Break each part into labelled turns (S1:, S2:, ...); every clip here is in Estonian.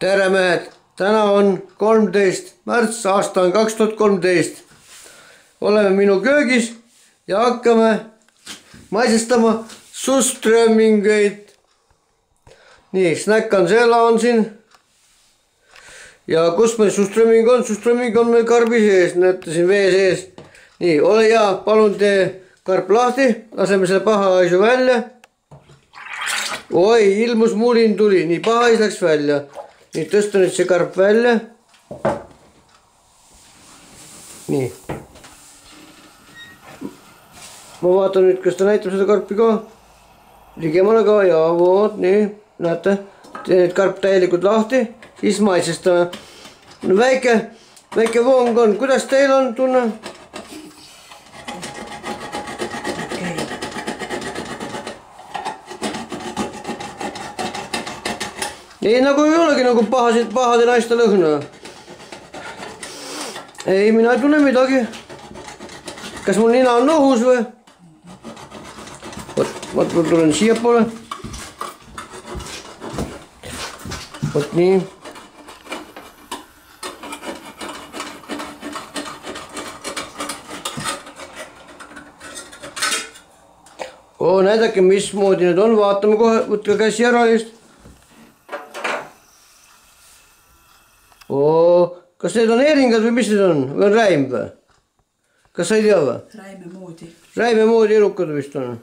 S1: tere mehed, täna on 13. märts, aasta on 2013. Oleme minu köögis ja hakkame maitsestama surströmmingeid. Nii, snäkk on selle on siin. Ja kus meil surströmming on? Surströmming on meil karbi sees, näete siin vee sees. Nii, ole hea, palun tee karp lahti, laseme selle paha haisu välja. Oi, ilmus mulin tuli, nii paha hais läks välja. Nii, tõsta nüüd see karp välja. Nii. Ma vaatan nüüd, kas ta näitab seda karpi ka. Ligemale ka, ja vood, nii, näete. Tee nüüd karp täielikult lahti, siis maitsestame. No väike voong on, kuidas teil on tunne? Ei nagu ei olegi nagu pahade naiste lõhna. Ei, mina ei tunne midagi. Kas mul nina on nohus või? Ma tulen siia poole. Vot nii. Näidake, mismoodi need on. Vaatame kohe, võtke käsi ära eest. Kas need on heeringad või mis need on? Või on räim või? Kas sa ei tea või?
S2: Räime moodi.
S1: Räime moodi elukad vist on.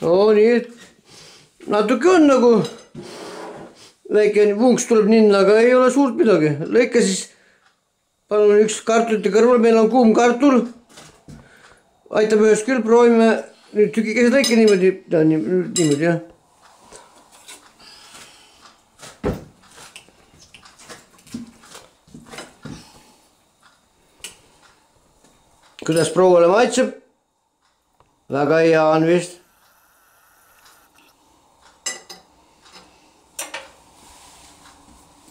S1: No nii, et natuke on nagu väike vunks tuleb ninna, aga ei ole suurt midagi. Lõika siis, palun üks kartulite kõrval, meil on kuum kartul. Aitab ühes küll, proovime nüüd tükikesed lõike niimoodi, jah. Kuidas prouale maitseb? Väga hea on vist.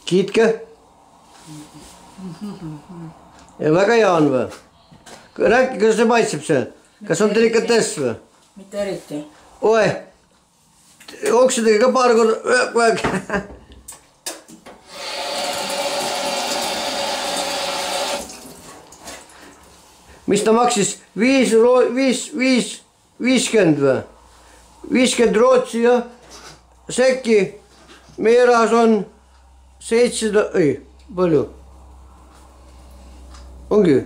S1: Kiitke. Ja väga hea on või? Rääkige, kuidas see maitseb see? Kas on delikatess või?
S2: Mitte eriti.
S1: Oi, oksidega ka paar korda. Mis ta maksis? 50 või? 50 Rootsi ja sekki. Meie rahas on 700, ei, palju? Ongi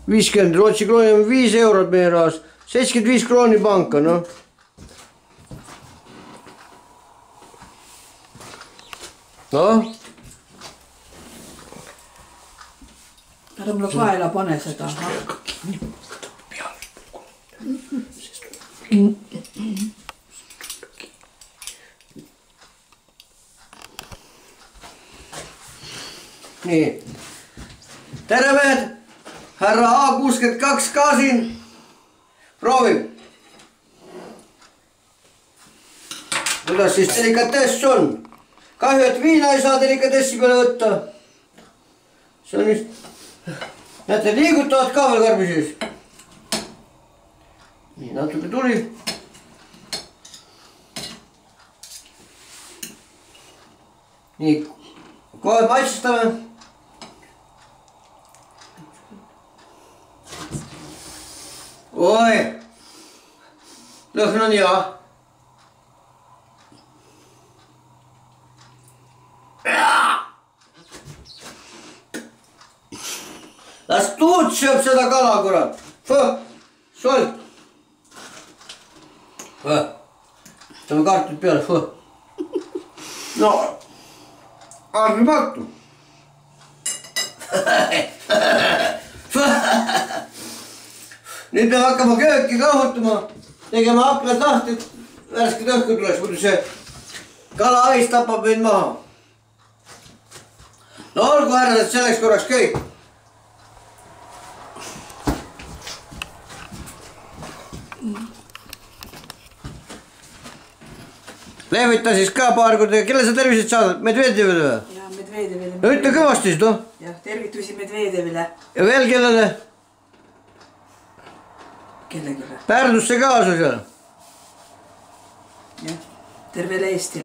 S1: 50 Rootsi krooni on 5 eurot meie rahas. 75 krooni panka, noh. Noh.
S2: Ära mulle kaela pane seda. Nii. Tere mehed! Härra A62 ka siin. Proovib. Kuidas siis delikatess on? Kahju, et viina ei saa delikatessi peale võtta. See on vist... Näete, liigutavad ka veel karbi sees. Nii, natuke tuli. Nii, kohe maitsestame. Oi, lõhn on hea. Las tuud sööb seda kala, kurat. Solt. Tõme kartid peale. No, arvimatu. Nüüd peab hakkama kööki kahutama, tegema aknad lahti, et värsked õhku tuleks, muidu see kala hais tapab meid maha. No olgu härrased, selleks korraks kõik. Lehvita siis ka paar korda, kelle sa terviseid saadad? Medvedjevile või? Ja, Medvedjevile.
S1: No ütle kõvasti siis, noh.
S2: Jah, tervitusi Medvedjevile.
S1: Ja veel kellele?
S2: Kellegile?
S1: Pärnusse kaasa seal.
S2: Jah, tervele Eesti.